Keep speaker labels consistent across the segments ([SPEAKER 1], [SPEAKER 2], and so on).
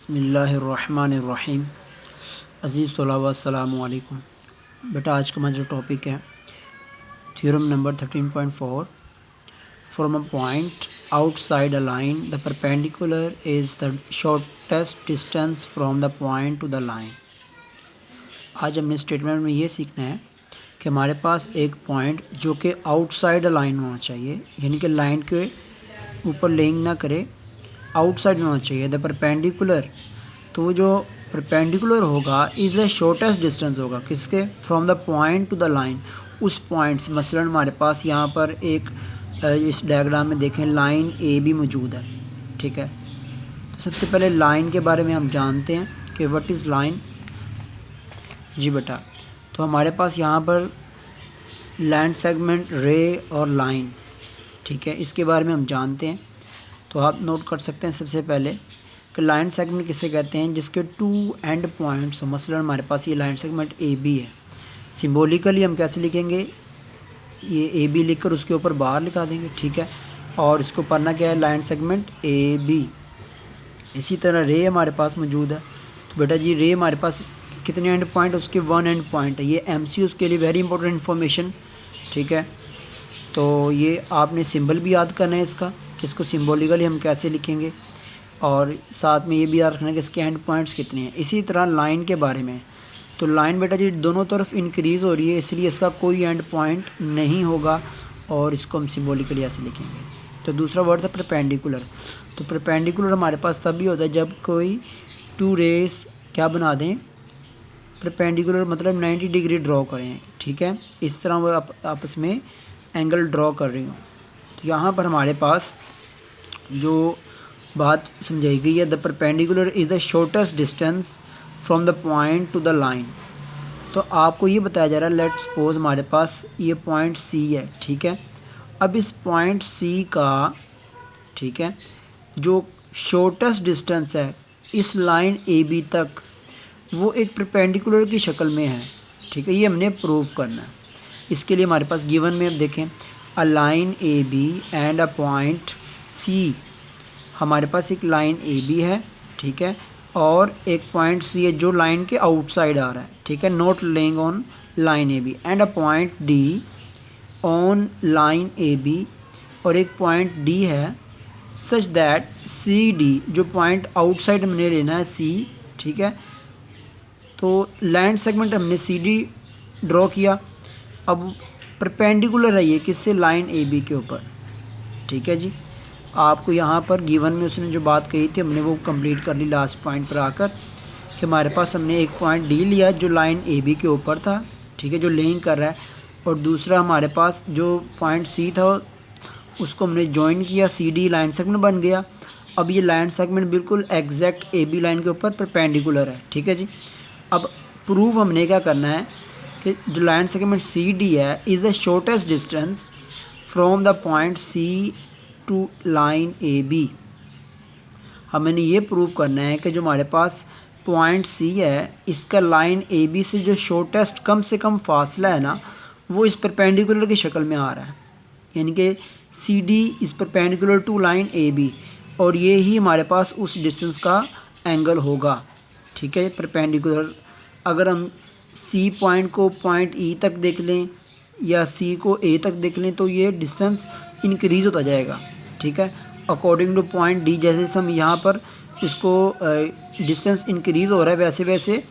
[SPEAKER 1] बिस्मिल्लाहिर्रहमानिर्रहीम। अज़ीज़ तलबा अस्सलामु अलैकुम। बेटा आज का हमारा जो टॉपिक है theorem number 13.4। From a point outside a line the perpendicular is the shortest distance from the point to the line. आज हमने स्टेटमेंट में ये सीखना है कि हमारे पास एक पॉइंट जो कि आउटसाइड अ लाइन होना चाहिए, यानी कि लाइन के ऊपर लेइंग ना करे, आउटसाइड में होना चाहिए। द परपेंडिकुलर, तो जो परपेंडिकुलर होगा इज़ द शॉर्टेस्ट डिस्टेंस होगा किसके, from the point to the line, उस पॉइंट से। मसलन हमारे पास यहाँ पर एक इस डायग्राम में देखें लाइन ए बी मौजूद है, ठीक है। तो सबसे पहले लाइन के बारे में हम जानते हैं कि व्हाट इज़ लाइन। जी बेटा, तो हमारे पास यहाँ पर लैंड सेगमेंट, रे और लाइन, ठीक है, इसके बारे में हम जानते हैं। तो आप नोट कर सकते हैं सबसे पहले कि लाइन सेगमेंट किसे कहते हैं, जिसके टू एंड पॉइंट्स हो। मसलन हमारे पास ये लाइन सेगमेंट ए बी है। सिंबॉलिकली हम कैसे लिखेंगे, ये ए बी लिख कर उसके ऊपर बार लिखा देंगे, ठीक है। और इसको पढ़ना क्या है, लाइन सेगमेंट ए बी। इसी तरह रे हमारे पास मौजूद है। तो बेटा जी रे हमारे पास कितने एंड पॉइंट, उसके वन एंड पॉइंट है। ये MCQs के लिए वेरी इंपॉर्टेंट इन्फॉर्मेशन, ठीक है। तो ये आपने सिंबल भी याद करना है इसका, कि इसको सिम्बॉलिकली हम कैसे लिखेंगे, और साथ में ये भी याद रखना है कि इसके एंड पॉइंट्स कितने हैं। इसी तरह लाइन के बारे में, तो लाइन बेटा जी दोनों तरफ इंक्रीज़ हो रही है, इसलिए इसका कोई एंड पॉइंट नहीं होगा, और इसको हम सिम्बॉलिकली ऐसे लिखेंगे। तो दूसरा वर्ड था परपेंडिकुलर। तो परपेंडिकुलर हमारे पास तभी होता है जब कोई टू रेस क्या बना दें, परपेंडिकुलर मतलब 90 डिग्री ड्रॉ करें, ठीक है। इस तरह वो आपस में एंगल ड्रॉ कर रही हूँ। तो यहाँ पर हमारे पास जो बात समझाई गई है, the perpendicular is the shortest distance from the point to the line. तो आपको ये बताया जा रहा है, लेट्स सपोज हमारे पास ये पॉइंट सी है, ठीक है। अब इस पॉइंट सी का, ठीक है, जो शॉर्टेस्ट डिस्टेंस है इस लाइन ए बी तक, वो एक परपेंडिकुलर की शक्ल में है, ठीक है। ये हमने प्रूव करना है। इसके लिए हमारे पास गिवन में अब देखें, a line A B and a point C. हमारे पास एक लाइन ए बी है, ठीक है, और एक पॉइंट सी है जो लाइन के आउटसाइड आ रहा है, ठीक है, not lying on line A B, and a point D on line A B, और एक पॉइंट डी है सच दैट सी डी, जो पॉइंट आउटसाइड हमने लेना है सी, ठीक है। तो लैंड सेगमेंट हमने सी डी ड्रॉ किया। अब परपेंडिकुलर है ये किससे, लाइन ए बी के ऊपर, ठीक है जी। आपको यहाँ पर गिवन में उसने जो बात कही थी हमने वो कंप्लीट कर ली लास्ट पॉइंट पर आकर, कि हमारे पास हमने एक पॉइंट डी लिया जो लाइन ए बी के ऊपर था, ठीक है, जो लिंक कर रहा है, और दूसरा हमारे पास जो पॉइंट सी था उसको हमने ज्वाइन किया, सी डी लाइन सेगमेंट बन गया। अब ये लाइन सेगमेंट बिल्कुल एग्जैक्ट ए बी लाइन के ऊपर परपेंडिकुलर है, ठीक है जी। अब प्रूफ हमने क्या करना है कि जो लाइन सेगमेंट सी डी है is the shortest distance from the point C to line A B. हमें ये प्रूव करना है कि जो हमारे पास पॉइंट सी है इसका लाइन ए बी से जो शॉर्टेस्ट कम से कम फासला है ना, वो इस परपेंडिकुलर की शक्ल में आ रहा है, यानी कि C D is perpendicular to line A B, और ये ही हमारे पास उस डिस्टेंस का एंगल होगा, ठीक है, परपेंडिकुलर। अगर हम सी पॉइंट को पॉइंट ई तक देख लें या सी को ए तक देख लें तो ये डिस्टेंस इंक्रीज़ होता जाएगा, ठीक है, अकॉर्डिंग टू पॉइंट डी। जैसे हम यहाँ पर इसको डिस्टेंस इंक्रीज़ हो रहा है, वैसे वैसे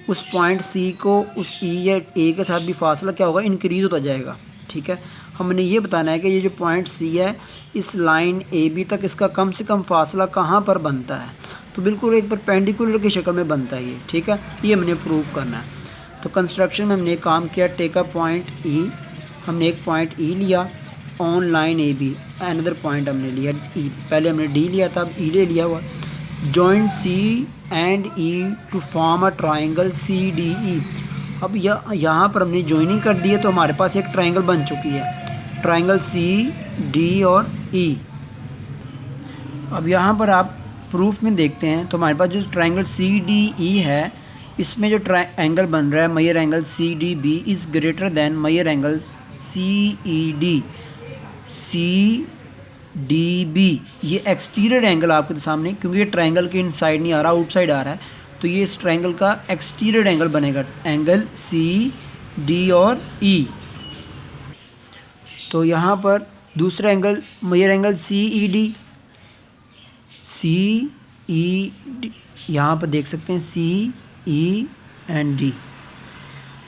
[SPEAKER 1] उस पॉइंट सी को उस ई या ए के साथ भी फासला क्या होगा, इंक्रीज़ होता जाएगा, ठीक है। हमने ये बताना है कि ये जो पॉइंट सी है इस लाइन ए बी तक इसका कम से कम फासला कहाँ पर बनता है, तो बिल्कुल एक परपेंडिकुलर की शक्ल में बनता है ये, ठीक है। ये हमने प्रूव करना है। तो कंस्ट्रक्शन में हमने काम किया, टेक अ पॉइंट ई, हमने एक पॉइंट ई लिया on line A B, another point हमने लिया ई, पहले हमने डी लिया था, अब ई ले लिया हुआ। Join C and E to form a triangle C D E. अब यहाँ पर हमने ज्वाइनिंग कर दी है तो हमारे पास एक ट्राइंगल बन चुकी है, ट्राइंगल सी डी और ई। अब यहाँ पर आप प्रूफ में देखते हैं तो हमारे पास जो ट्राइंगल सी डी ई है इसमें जो एंगल बन रहा है, measure angle C D B is greater than measure angle C E D. C D B, ये एक्सटीरियर एंगल आपके सामने, क्योंकि ये ट्रायंगल के इनसाइड नहीं आ रहा, आउटसाइड आ रहा है, तो ये इस ट्रायंगल का एक्सटीरियर एंगल बनेगा, एंगल सी डी और ई। तो यहाँ पर दूसरा angle measure angle C E D, यहाँ पर देख सकते हैं सी ई एंड डी।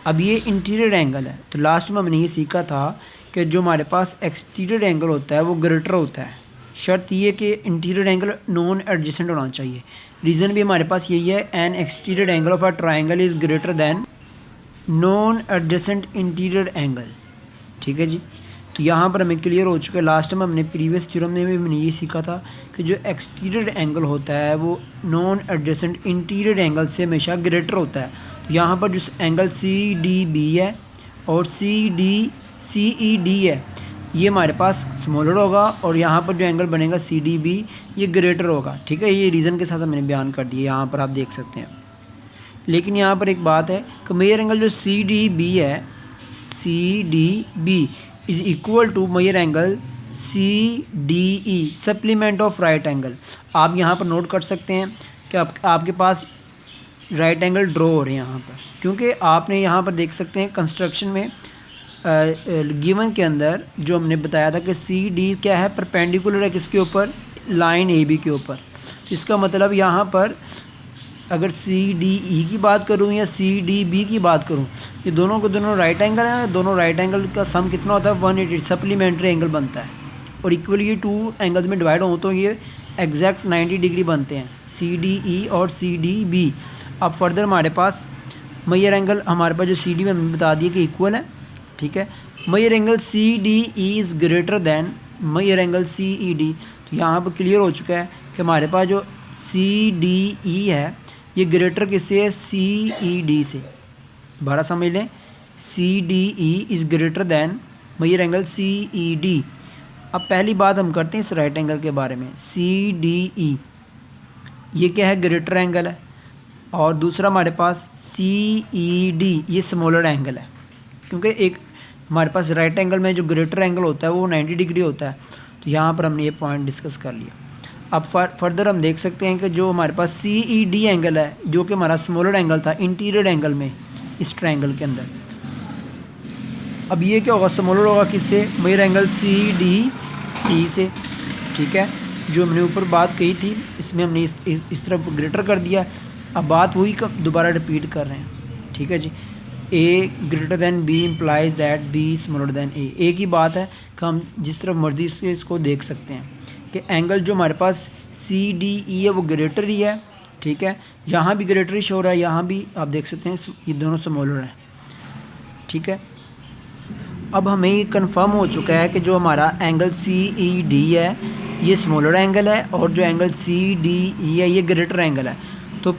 [SPEAKER 1] अब ये इंटीरियर एंगल है, तो लास्ट में हमने ये सीखा था कि जो हमारे पास एक्सटीरियर एंगल होता है वो ग्रेटर होता है, शर्त ये कि इंटीरियर एंगल नॉन एडजेसेंट होना चाहिए। रीज़न भी हमारे पास यही है, N exterior angle of a triangle is greater then non adjacent interior angle. ठीक है जी, तो यहाँ पर हमें क्लियर हो चुका है। लास्ट में हमने प्रीवियस थ्योरम में भी हमने ये सीखा था कि जो एक्सटीरियर एंगल होता है वो नॉन एडजेसेंट इंटीरियर एंगल से हमेशा ग्रेटर होता है। तो यहाँ पर जो एंगल सी डी बी है और सी ई डी है, ये हमारे पास स्मॉलर होगा, और यहाँ पर जो एंगल बनेगा सी डी बी ये ग्रेटर होगा। ठीक है, ये रीज़न के साथ मैंने बयान कर दिया, यहाँ पर आप देख सकते हैं। लेकिन यहाँ पर एक बात है कि मेजर एंगल जो सी डी बी है, C D B is equal to measure angle C D E supplement of right angle. आप यहाँ पर नोट कर सकते हैं कि आपके पास राइट एंगल ड्रॉ हो रहे हैं यहाँ पर, क्योंकि आपने यहाँ पर देख सकते हैं कंस्ट्रक्शन में गिवन के अंदर जो हमने बताया था कि सी डी क्या है, परपेंडिकुलर है किसके ऊपर, लाइन ए बी के ऊपर। इसका मतलब यहाँ पर अगर सी डी ई की बात करूँ या सी डी बी की बात करूँ, ये दोनों को दोनों राइट एंगल हैं, दोनों राइट एंगल का सम कितना होता है 180, सप्लीमेंट्री एंगल बनता है, और इक्वली ये टू एंगल्स में डिवाइड हो तो ये एग्जैक्ट 90 डिग्री बनते हैं, सी डी ई और सी डी बी। अब फर्दर हमारे पास मेजर एंगल हमारे पास जो सी डी में हमने बता दिया कि इक्वल है। ठीक है, measure angle C D E is greater than measure angle C E D. तो यहाँ पर क्लियर हो चुका है कि हमारे पास जो सी डी ई है ये ग्रेटर किससे है, सी ई डी से। दोबारा समझ लें, C D E is greater than measure angle C E D. अब पहली बात हम करते हैं इस राइट एंगल के बारे में, सी डी ई ये क्या है, ग्रेटर एंगल है, और दूसरा हमारे पास सी ई डी ये स्मॉलर एंगल है, क्योंकि एक हमारे पास राइट एंगल में जो ग्रेटर एंगल होता है वो 90 डिग्री होता है। तो यहाँ पर हमने ये पॉइंट डिस्कस कर लिया। अब फर्दर हम देख सकते हैं कि जो हमारे पास सी ई डी एंगल है, जो कि हमारा स्मॉलर एंगल था इंटीरियर एंगल में इस ट्रायंगल के अंदर, अब ये क्या होगा, स्मॉलर होगा किससे, measure angle C D E से। ठीक है, जो हमने ऊपर बात कही थी इसमें हमने इस तरफ ग्रेटर कर दिया। अब बात वही दोबारा रिपीट कर रहे हैं। ठीक है जी, A greater than B implies that B smaller than A. एक ही बात है कि हम जिस तरफ मर्जी से इसको देख सकते हैं कि एंगल जो हमारे पास सी डी ई है वो ग्रेटर ही है। ठीक है, यहाँ भी ग्रेटरिश हो रहा है, यहाँ भी आप देख सकते हैं ये दोनों स्मॉलर हैं। ठीक है, अब हमें ये कन्फर्म हो चुका है कि जो हमारा एंगल सी ई डी है ये स्मॉलर एंगल है, और जो एंगल सी डी ई है ये ग्रेटर एंगल है। तो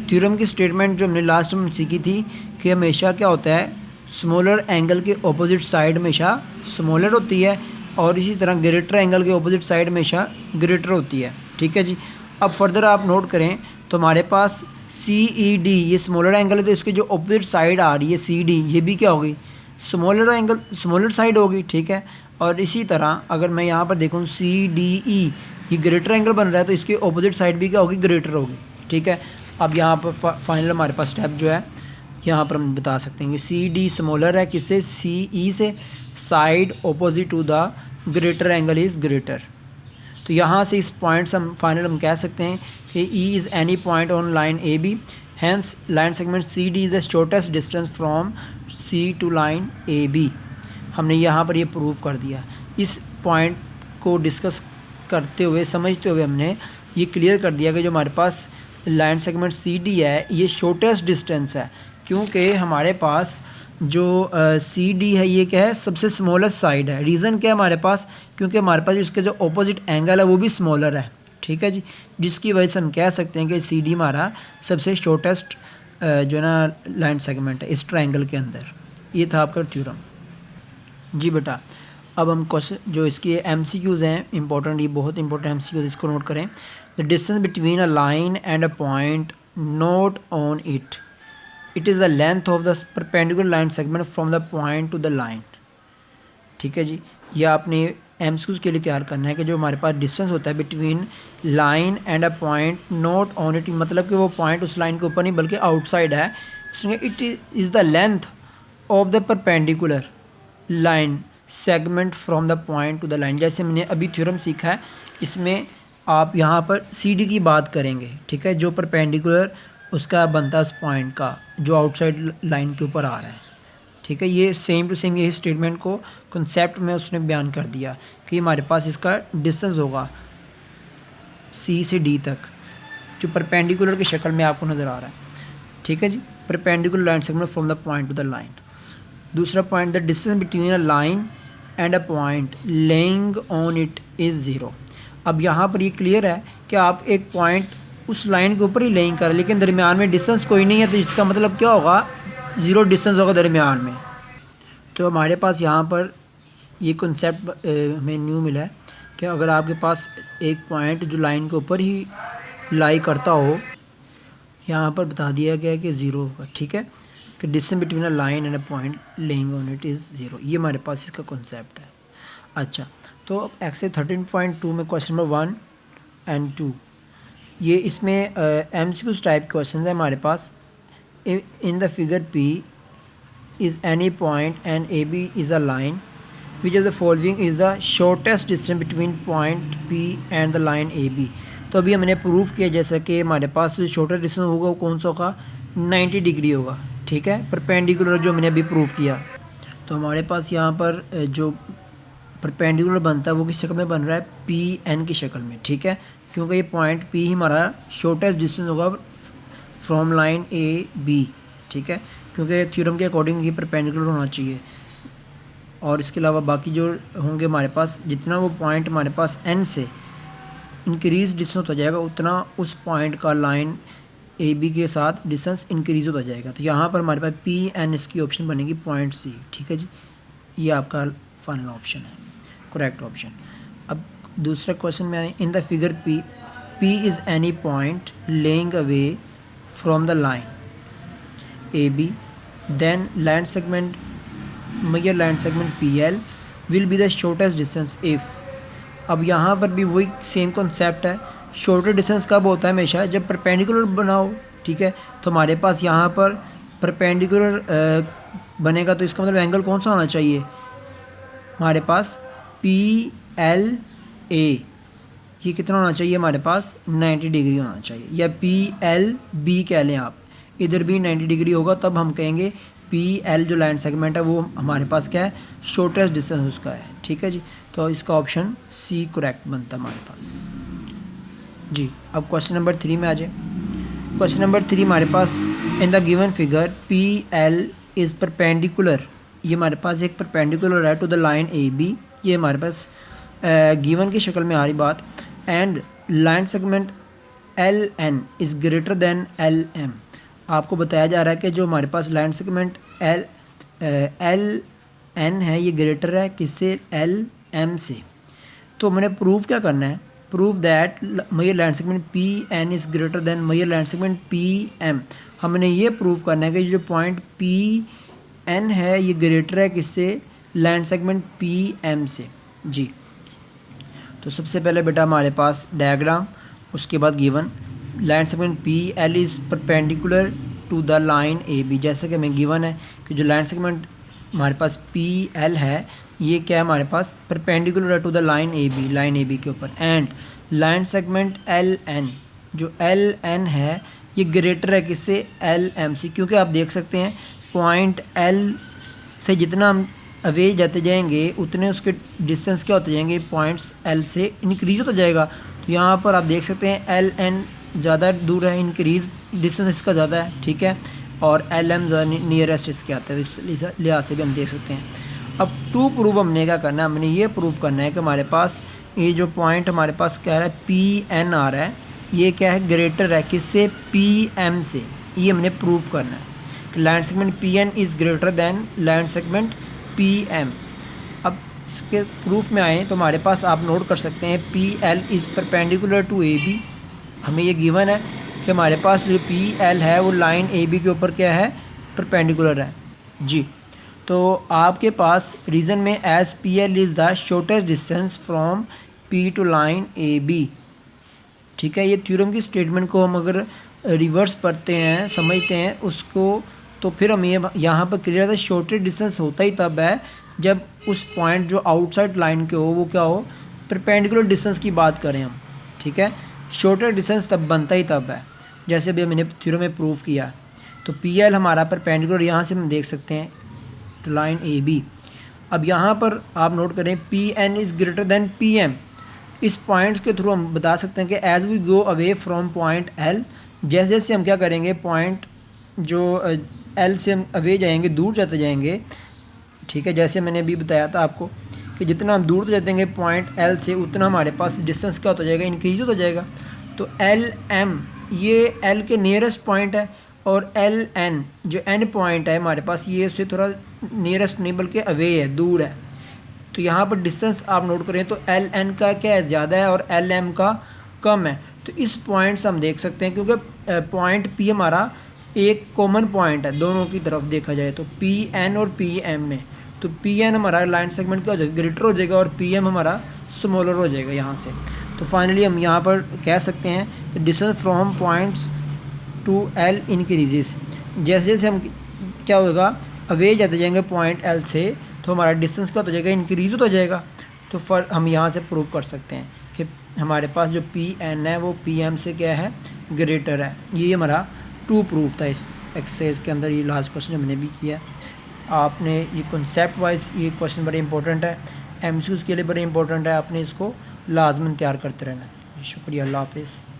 [SPEAKER 1] थ्योरम की स्टेटमेंट जो हमने लास्ट में सीखी थी कि हमेशा क्या होता है, स्मॉलर एंगल के ऑपोजिट साइड हमेशा स्मॉलर होती है, और इसी तरह ग्रेटर एंगल के ऑपोजिट साइड हमेशा ग्रेटर होती है। ठीक है जी, अब फर्दर आप नोट करें तो हमारे पास सी ई डी ये स्मॉलर एंगल है, तो इसकी जो ऑपोजिट साइड आ रही है सी डी ये भी क्या होगी, स्मॉलर एंगल, स्मॉलर साइड होगी। ठीक है, और इसी तरह अगर मैं यहाँ पर देखूँ सी डी ई ये ग्रेटर एंगल बन रहा है, तो इसकी ऑपोजिट साइड भी क्या होगी, ग्रेटर होगी। ठीक है, अब यहाँ पर फाइनल हमारे पास स्टेप जो है यहाँ पर हम बता सकते हैं कि सी डी स्मॉलर है किससे, सी ई से, side opposite to the greater angle is greater. तो यहाँ से इस पॉइंट से हम फाइनल हम कह सकते हैं कि E is any point on line A B, hence line segment C D is the shortest distance from C to line A B. हमने यहाँ पर ये प्रूव कर दिया। इस पॉइंट को डिस्कस करते हुए समझते हुए हमने ये क्लियर कर दिया कि जो हमारे पास लाइन सेगमेंट सी डी है ये शॉर्टेस्ट डिस्टेंस है, क्योंकि हमारे पास जो सी डी है ये क्या है, सबसे स्मॉलेस्ट साइड है। रीज़न क्या है हमारे पास, क्योंकि हमारे पास इसके जो ऑपोजिट एंगल है वो भी स्मॉलर है। ठीक है जी, जिसकी वजह से हम कह सकते हैं कि सी डी हमारा सबसे शॉर्टेस्ट जो है ना लाइन सेगमेंट है इस ट्रायंगल के अंदर। ये था आपका थ्योरम जी बेटा। अब हम क्वेश्चन जो इसके MCQs हैं इंपॉर्टेंट, ये बहुत इंपॉर्टेंट MCQs, इसको नोट करें। The distance between a line and a point note on it, it is the length of the perpendicular line segment from the point to the line. ठीक है जी, यह आपने MCQs के लिए तैयार करना है कि जो हमारे पास डिस्टेंस होता है between line and a point not on it, मतलब कि वो पॉइंट उस लाइन के ऊपर नहीं बल्कि आउटसाइड है, it is the length of the perpendicular line segment from the point to the line. जैसे मैंने अभी थ्योरम सीखा है, इसमें आप यहाँ पर सी डी की बात करेंगे, ठीक है, जो परपेंडिकुलर उसका बनता है उस पॉइंट का जो आउटसाइड लाइन के ऊपर आ रहा है, ठीक है। ये सेम टू सेम यही स्टेटमेंट को कंसेप्ट में उसने बयान कर दिया कि हमारे पास इसका डिस्टेंस होगा सी से डी तक, जो परपेंडिकुलर की शक्ल में आपको नज़र आ रहा है, ठीक है जी। Perpendicular line segment from the point to the line. दूसरा point, the distance between a line and a point lying on it is zero. अब यहाँ पर ये क्लियर है कि आप एक पॉइंट उस लाइन के ऊपर ही लेइंग कर, लेकिन दरमियान में डिस्टेंस कोई नहीं है, तो इसका मतलब क्या होगा, ज़ीरो डिस्टेंस होगा दरमियान में। तो हमारे पास यहाँ पर ये कॉन्सेप्ट हमें न्यू मिला है कि अगर आपके पास एक पॉइंट जो लाइन के ऊपर ही लाई करता हो, यहाँ पर बता दिया गया है कि ज़ीरो होगा, ठीक है, कि distance between a line and a point lying on it is zero. ये हमारे पास इसका कॉन्सेप्ट है। अच्छा, तो एक्सरसाइज 13.2 में क्वेश्चन नंबर 1 एंड 2, ये इसमें एमसीक्यूज़ टाइप क्वेश्चन है हमारे पास। In the figure P is any point and A B is a line which of the following is the shortest distance between point P and the line A B. तो अभी हमने prove किया जैसा कि हमारे पास जो शॉर्टेस्ट डिस्टेंस होगा वो कौन सा होगा, 90 डिग्री होगा, ठीक है, परपेंडिकुलर जो मैंने अभी प्रूव किया। तो हमारे पास यहाँ पर जो परपेंडिकुलर बनता है वो किस शक्ल में बन रहा है, पी एन की शक्ल में, ठीक है, क्योंकि ये पॉइंट पी ही हमारा शॉर्टेस्ट डिस्टेंस होगा फ्रॉम लाइन ए बी, ठीक है, क्योंकि थ्योरम के अकॉर्डिंग ये परपेंडिकुलर होना चाहिए। और इसके अलावा बाकी जो होंगे हमारे पास, जितना वो पॉइंट हमारे पास एन से इंक्रीज डिस्टेंस होता जाएगा उतना उस पॉइंट का लाइन ए बी के साथ डिस्टेंस इंक्रीज होता जाएगा। तो यहाँ पर हमारे पास पी एन इसकी ऑप्शन बनेगी पॉइंट सी, ठीक है जी, ये आपका फाइनल ऑप्शन है, करेक्ट ऑप्शन। अब दूसरा क्वेश्चन में आए, in the figure P, P is any point lying away from the line A B, then line segment measure line segment P L will be the shortest distance if. अब यहाँ पर भी वही same concept है, shorter distance कब होता है, हमेशा जब परपेंडिकुलर बनाओ, ठीक है। तो हमारे पास यहाँ पर परपेंडिकुलर बनेगा तो इसका मतलब एंगल कौन सा होना चाहिए हमारे पास, पी एल ए, ये कितना होना चाहिए हमारे पास, 90 डिग्री होना चाहिए, या पी एल बी कह लें आप, इधर भी 90 डिग्री होगा, तब हम कहेंगे पी एल जो लाइन सेगमेंट है वो हमारे पास क्या है, शॉर्टेस्ट डिस्टेंस उसका है, ठीक है जी। तो इसका ऑप्शन सी करेक्ट बनता है हमारे पास जी। अब क्वेश्चन नंबर 3 में आ जाए। क्वेश्चन नंबर 3 हमारे पास, in the given figure P L is perpendicular, ये हमारे पास एक परपेंडिकुलर है to the line A B, ये हमारे पास गिवन की शक्ल में आ रही बात, and line segment L N is greater than L M. आपको बताया जा रहा है कि जो हमारे पास लाइन सेगमेंट एल एन है ये ग्रेटर है किससे, एल एम से। तो मैंने प्रूव क्या करना है, prove that measure line segment P N is greater than measure line segment P M. हमने ये प्रूव करना है कि जो पॉइंट पी एन है ये ग्रेटर है किससे, लाइन सेगमेंट पी एम से जी। तो सबसे पहले बेटा हमारे पास डायग्राम, उसके बाद given line segment P L is perpendicular to the line A B, जैसे कि हमें गिवन है कि जो लाइन सेगमेंट हमारे पास पी एल है ये क्या है हमारे पास, परपेंडिकुलर है to the line A B, line A B के ऊपर, and line segment L N, जो एल एन है ये ग्रेटर है किससे, एल एम से, क्योंकि आप देख सकते हैं पॉइंट एल से जितना हम अवे जाते जाएंगे उतने उसके डिस्टेंस क्या होते जाएंगे, पॉइंट्स एल से इंक्रीज होता जाएगा। तो यहाँ पर आप देख सकते हैं एल एन ज़्यादा दूर है, इंक्रीज डिस्टेंस इसका ज़्यादा है, ठीक है, और एल एम ज़्यादा नियरेस्ट इसके आता है, तो इस लिहाज से भी हम देख सकते हैं। अब टू प्रूव हमने क्या करना है, हमने ये प्रूव करना है कि हमारे पास ये जो पॉइंट हमारे पास क्या है पी एन आ रहा है ये क्या है, ग्रेटर है किससे, पी एम से, ये हमने प्रूव करना है कि line segment P N is greater than line segment P M. अब इसके प्रूफ में आए तो हमारे पास आप नोट कर सकते हैं P L is perpendicular to A B, हमें ये गिवन है कि हमारे पास जो पी एल है वो लाइन ए बी के ऊपर क्या है, परपेंडिकुलर है जी। तो आपके पास रीज़न में as P L is the shortest distance from P to line A B. ठीक है, ये थ्योरम की स्टेटमेंट को हम अगर रिवर्स पढ़ते हैं, समझते हैं उसको, तो फिर हम ये यहाँ पर क्लियर है शॉर्टेस्ट डिस्टेंस होता ही तब है जब उस पॉइंट जो आउटसाइड लाइन के हो वो क्या हो, परपेंडिकुलर डिस्टेंस की बात करें हम। ठीक है, शॉर्टेस्ट डिस्टेंस तब बनता ही तब है जैसे अभी मैंने थ्योरम में प्रूव किया। तो पी एल हमारा परपेंडिकुलर यहाँ से हम देख सकते हैं टू लाइन ए बी। अब यहाँ पर आप नोट करें P N is greater than P M. इस पॉइंट्स के थ्रू हम बता सकते हैं कि as we go away from point L, जैसे जैसे हम क्या करेंगे पॉइंट जो एल से हम अवे जाएंगे, दूर जाते जाएंगे। ठीक है, जैसे मैंने अभी बताया था आपको कि जितना हम दूर जाएंगे पॉइंट एल से उतना हमारे पास डिस्टेंस क्या होता जाएगा, इंक्रीज होता जाएगा। तो एल एम ये एल के नियरेस्ट पॉइंट है और एल एन जो एन पॉइंट है हमारे पास ये उससे थोड़ा नियरेस्ट नहीं बल्कि अवे है, दूर है। तो यहाँ पर डिस्टेंस आप नोट करें तो एल एन का क्या है, ज़्यादा है और एल एम का कम है। तो इस पॉइंट से हम देख सकते हैं क्योंकि पॉइंट पी हमारा एक कॉमन पॉइंट है दोनों की तरफ देखा जाए तो पी एन और पी एम में। तो पी एन हमारा लाइन सेगमेंट क्या हो जाएगा, ग्रेटर हो जाएगा और पी एम हमारा स्मॉलर हो जाएगा यहाँ से। तो फाइनली हम यहाँ पर कह सकते हैं distance from points to L increases. जैसे जैसे हम क्या होगा अवे जाते जाएंगे पॉइंट एल से तो हमारा डिस्टेंस क्या हो जाएगा, इंक्रीज हो जाएगा। तो फर हम यहाँ से प्रूव कर सकते हैं कि हमारे पास जो पी एन है वो पी एम से क्या है, ग्रेटर है। ये हमारा टू प्रूफ था इस एक्सरसाइज के अंदर। ये लास्ट क्वेश्चन हमने भी किया। आपने ये कॉन्सेप्ट वाइज ये क्वेश्चन बड़े इंपॉर्टेंट है, एमसीक्यूज़ के लिए बड़े इंपॉर्टेंट है, आपने इसको लाजमन तैयार करते रहना। शुक्रिया, अल्लाह हाफिज़।